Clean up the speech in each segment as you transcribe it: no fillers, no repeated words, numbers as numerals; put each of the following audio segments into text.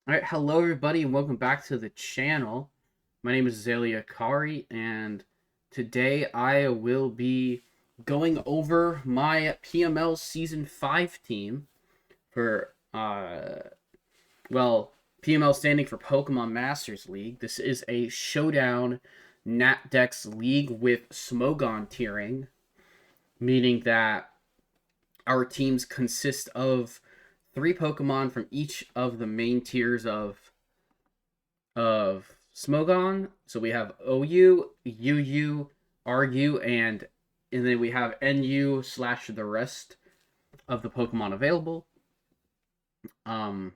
Alright, hello everybody and welcome back to the channel. My name is Zalia Kari and today I will be going over my PML Season 5 team for, PML standing for Pokemon Masters League. This is a Showdown Nat Dex League with Smogon tiering, meaning that our teams consist of 3 Pokemon from each of the main tiers of Smogon. So we have OU, UU, RU, and then we have NU slash the rest of the Pokemon available. Um,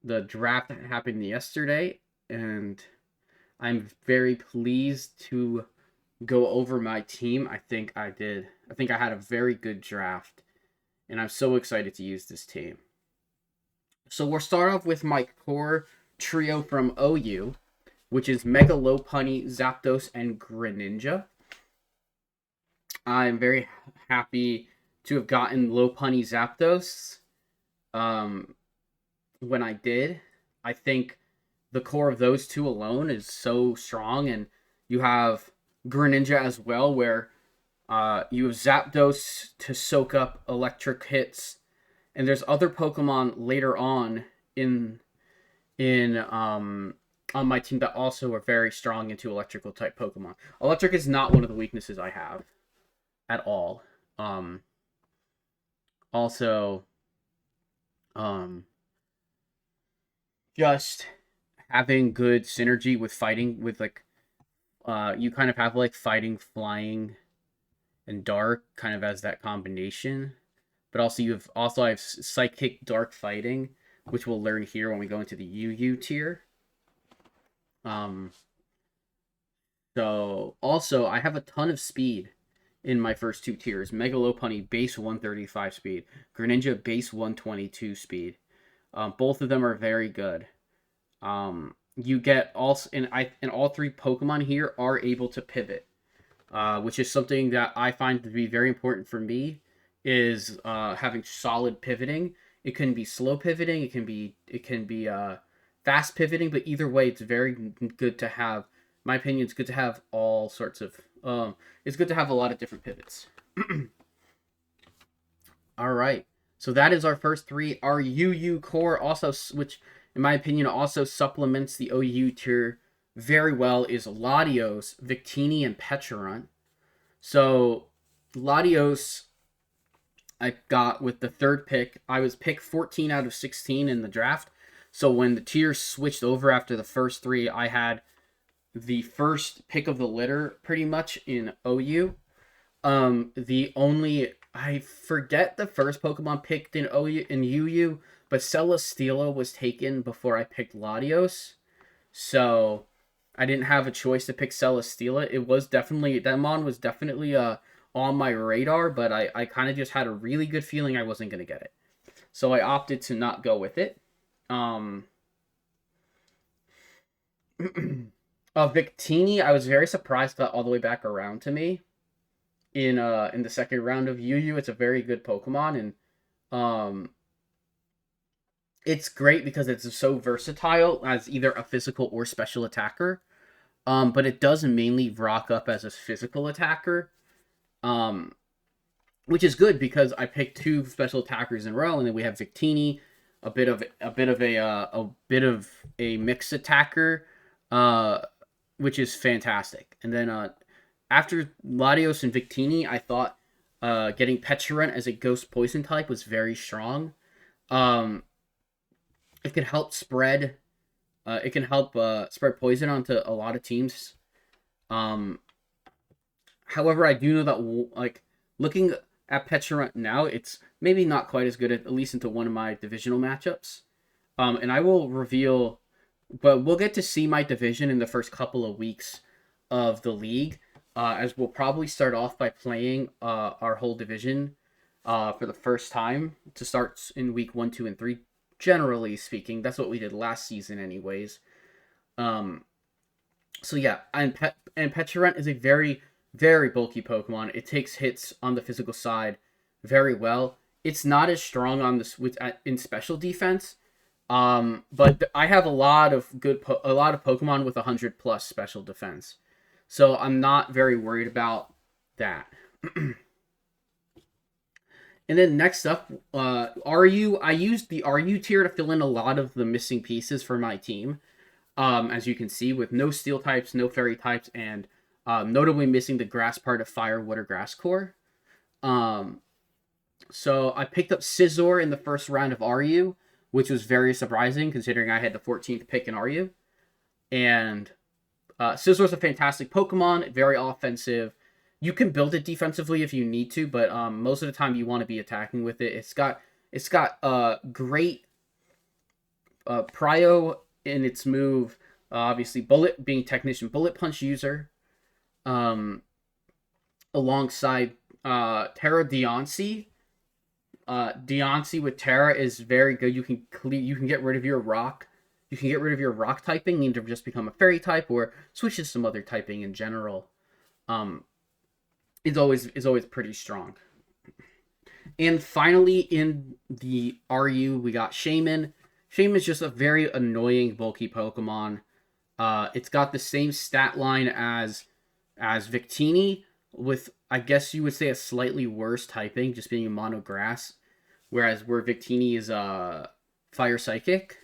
the draft happened yesterday, and I'm very pleased to go over my team. I think I did. I think I had a very good draft, and I'm so excited to use this team. So we'll start off with my core trio from OU, which is Mega Lopunny, Zapdos, and Greninja. I'm very happy to have gotten Lopunny Zapdos. When I did, I think the core of those two alone is so strong, and you have Greninja as well, where you have Zapdos to soak up electric hits, and there's other Pokemon later on in on my team that also are very strong into electrical type Pokemon. Electric is not one of the weaknesses I have at all. Also, um, just having good synergy with fighting with you kind of have like fighting, flying, and dark kind of as that combination. But also I have psychic dark fighting, which we'll learn here when we go into the UU tier. Um, so also I have a ton of speed in my first two tiers. Mega Lopunny base 135 speed, Greninja base 122 speed. Both of them are very good. You get also and all 3 Pokemon here are able to pivot, which is something that I find to be very important for me. Is having solid pivoting. It can be slow pivoting. It can be fast pivoting. But either way, it's very good to have. My opinion, it's good to have all sorts of. It's good to have a lot of different pivots. All right. So that is our first 3. Our UU core also, which in my opinion also supplements the OU tier very well, is Latios, Victini, and Pecharunt. So Latios I got with the 3rd pick. I was picked 14 out of 16 in the draft. So when the tiers switched over after the first 3, I had the first pick of the litter pretty much in OU. I forget the first Pokemon picked in OU in UU, but Celesteela was taken before I picked Latios. So I didn't have a choice to pick Celesteela. It was definitely that mon was definitely on my radar, but I kind of just had a really good feeling I wasn't gonna get it. So I opted to not go with it. Victini, I was very surprised got all the way back around to me in the second round of UU. It's a very good Pokemon, and it's great because it's so versatile as either a physical or special attacker. But it does mainly rock up as a physical attacker. Which is good because I picked 2 special attackers in a row, and then we have Victini, a bit of a mixed attacker, which is fantastic. And then after Latios and Victini, I thought getting Pecharunt as a ghost poison type was very strong. It could help spread. It can help spread poison onto a lot of teams. However, I do know that looking at Pecharunt now, it's maybe not quite as good at least into one of my divisional matchups. And I will reveal, but we'll get to see my division in the first couple of weeks of the league, as we'll probably start off by playing our whole division for the first time to start in week 1, 2, and 3. Generally speaking, that's what we did last season, anyways. So yeah, and Pecharunt is a very, very bulky Pokemon. It takes hits on the physical side very well. It's not as strong on this in special defense, But I have a lot of a lot of Pokemon with 100 plus special defense, so I'm not very worried about that. And then next up, RU. I used the RU tier to fill in a lot of the missing pieces for my team. As you can see, with no steel types, no fairy types, and notably missing the grass part of fire, water, grass core. Um, so I picked up Scizor in the first round of RU, which was very surprising considering I had the 14th pick in RU. And Scizzor's a fantastic Pokemon, very offensive. You can build it defensively if you need to, but most of the time you want to be attacking with it. It's got great prio in its move. Obviously, bullet being technician, bullet punch user, um, alongside Terra Deontay. Deontay with Terra is very good. You can get rid of your rock. You can get rid of your rock typing, either just become a fairy type or switch to some other typing in general. Um, is always pretty strong. And finally, in the RU, we got Shaman. Shaman is just a very annoying, bulky Pokemon. It's got the same stat line as Victini, with I guess you would say a slightly worse typing, just being a mono grass, whereas where Victini is fire psychic.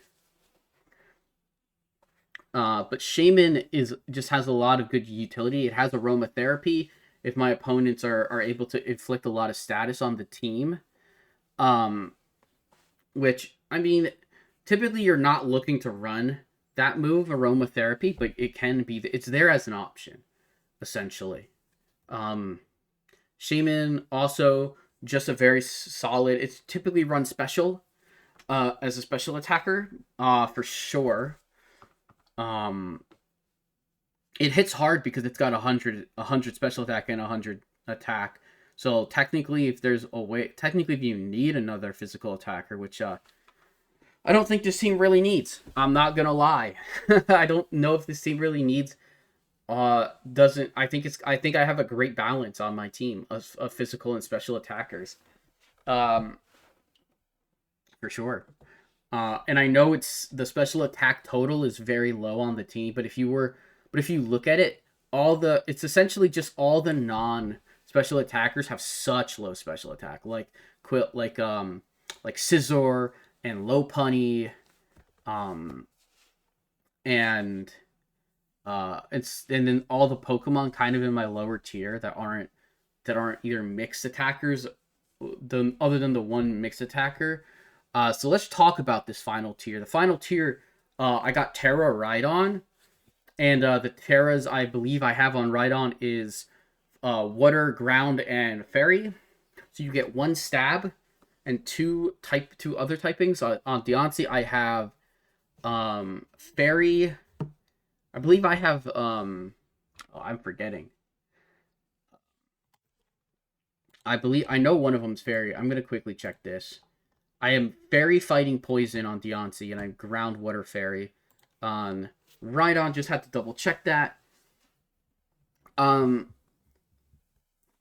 But Shaman is just has a lot of good utility. It has aromatherapy. If my opponents are able to inflict a lot of status on the team, um, which I mean, typically you're not looking to run that move, aromatherapy, but it can be. It's there as an option, essentially. Um, Shaman also just a very solid. It's typically run special, as a special attacker, for sure. Um, it hits hard because it's got a hundred special attack and 100 attack. So technically, if there's a way, technically, if you need another physical attacker, which I don't think this team really needs. I'm not gonna lie. I don't know if this team really needs. Doesn't I think I have a great balance on my team of physical and special attackers. Um, for sure. And I know it's the special attack total is very low on the team, but if you look at it, it's essentially just all the non special attackers have such low special attack, like Scizor and Lopunny, um, and and then all the Pokemon kind of in my lower tier that aren't either mixed attackers, other than the one mixed attacker. So let's talk about this final tier. The final tier, I got Terra Rhydon, and the Terras I believe I have on Rhydon is Water, Ground, and Fairy. So you get one stab and two other typings. On Deontay, I have Fairy. I believe I have oh, I'm forgetting. I know one of them's Fairy. I'm gonna quickly check this. I am Fairy fighting Poison on Deontay, and I'm Ground Water Fairy on Rhydon. Just had to double check that. Um,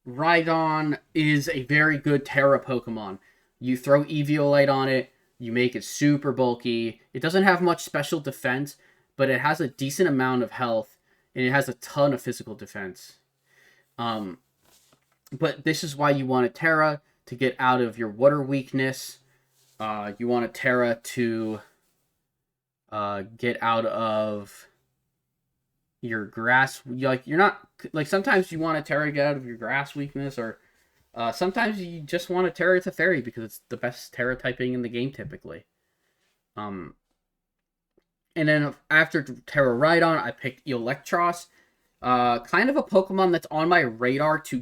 Rhydon is a very good Terra Pokemon. You throw Eviolite on it, you make it super bulky. It doesn't have much special defense, but it has a decent amount of health, and it has a ton of physical defense. Um, but this is why you want a Terra to get out of your water weakness. You want a Terra to get out of your grass. You're not like sometimes you want a Terra to get out of your grass weakness, or sometimes you just want a Terra to Fairy because it's the best Terra typing in the game typically. Um, and then after Terra Rhydon, I picked Electros. Kind of a Pokemon that's on my radar to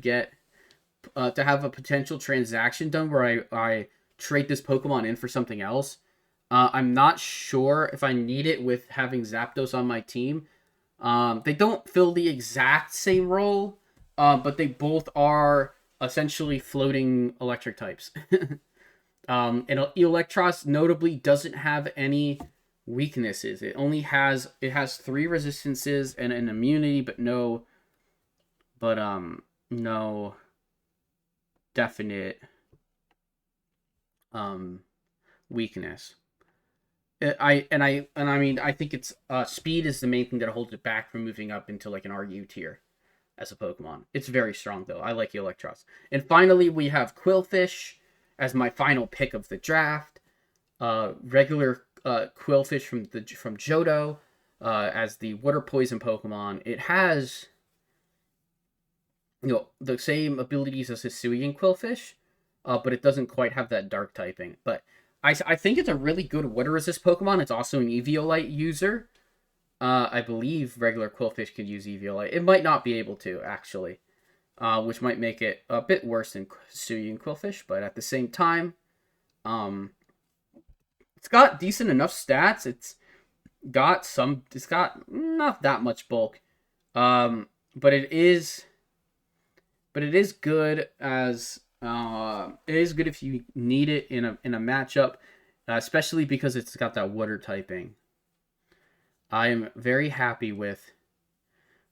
have a potential transaction done where I trade this Pokemon in for something else. I'm not sure if I need it with having Zapdos on my team. They don't fill the exact same role, but they both are essentially floating electric types. And Electros notably doesn't have any weaknesses. It has 3 resistances and an immunity, but no definite weakness. I mean, I think it's speed is the main thing that holds it back from moving up into like an RU tier as a Pokemon. It's very strong though. I like Electros. And finally, we have Quillfish as my final pick of the draft. Regular Quillfish from Johto as the water poison Pokemon. It has the same abilities as Hisuian Quillfish, but it doesn't quite have that dark typing. But I think it's a really good water resist Pokemon. It's also an Eviolite user. I believe regular Quillfish could use Eviolite. It might not be able to, actually, which might make it a bit worse than Hisuian Quillfish. But at the same time, it's got decent enough stats. It's got not that much bulk, but it is good as it is good if you need it in a matchup, especially because it's got that water typing. I am very happy with,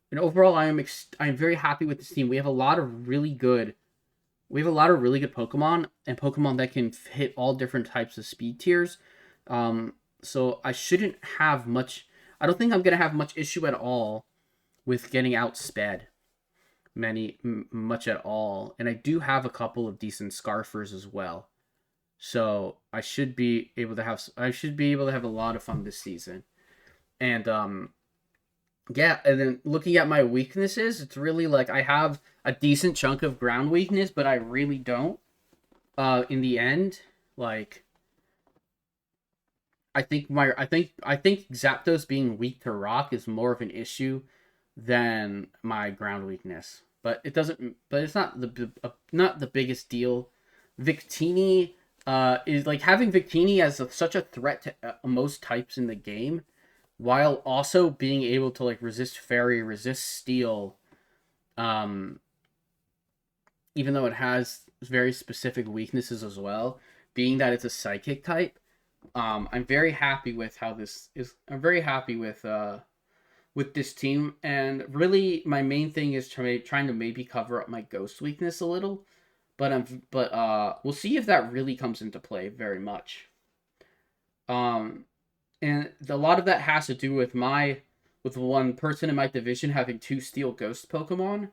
and overall I am very happy with this team. We have a lot of really good Pokemon and Pokemon that can hit all different types of speed tiers. So I shouldn't have much. I don't think I'm gonna have much issue at all with getting outsped much at all. And I do have a couple of decent Scarfers as well, so I should be able to have a lot of fun this season. And yeah, and then looking at my weaknesses, it's really like I have a decent chunk of ground weakness, but I really don't. In the end, like I think Zapdos being weak to rock is more of an issue than my ground weakness. But it's not the biggest deal. Victini is like having Victini as such a threat to most types in the game, while also being able to like resist fairy, resist steel, even though it has very specific weaknesses as well, being that it's a psychic type. I'm very happy with how this is. I'm very happy with this team, and really my main thing is trying to maybe cover up my ghost weakness a little, but we'll see if that really comes into play very much. And a lot of that has to do with one person in my division having 2 steel ghost Pokemon,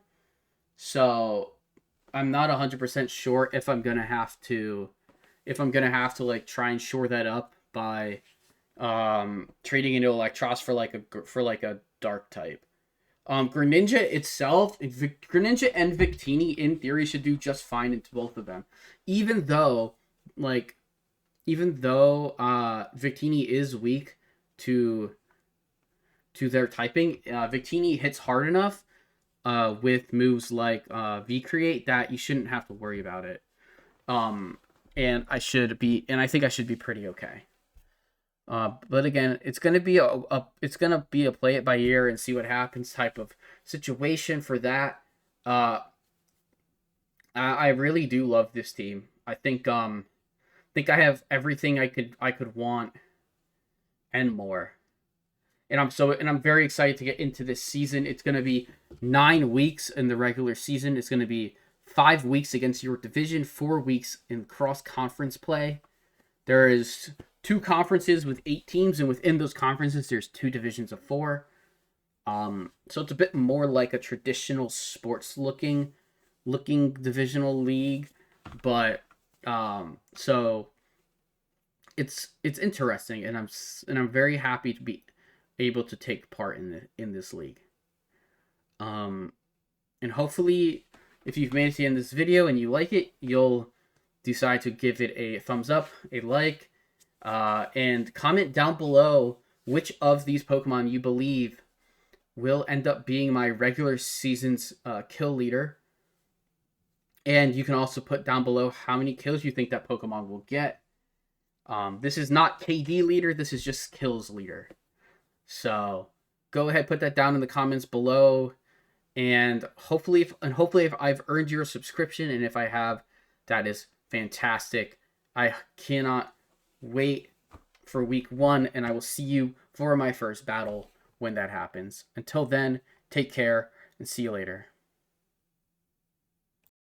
so I'm not 100% sure if I'm gonna have to like try and shore that up by trading into Electros for like a dark type. Greninja itself, Greninja and Victini in theory should do just fine into both of them, even though Victini is weak to their typing. Victini hits hard enough with moves like V-Create that you shouldn't have to worry about it. And I think I should be pretty okay. But again, it's gonna be a play it by ear and see what happens type of situation for that. I really do love this team. I think I have everything I could want and more. And I'm very excited to get into this season. It's gonna be 9 weeks in the regular season. It's gonna be 5 weeks against your division, 4 weeks in cross-conference play. There is 2 conferences with 8 teams, and within those conferences, there's 2 divisions of 4. So it's a bit more like a traditional sports-looking divisional league, but so it's interesting, and I'm very happy to be able to take part in this league. And hopefully, if you've made it to the end of this video and you like it, you'll decide to give it a thumbs up, a like, and comment down below which of these Pokemon you believe will end up being my regular season's kill leader. And you can also put down below how many kills you think that Pokemon will get. This is not KD leader, this is just kills leader. So go ahead, put that down in the comments below. And hopefully if I've earned your subscription, and if I have, that is fantastic. I cannot wait for week 1, and I will see you for my first battle when that happens. Until then, take care and see you later.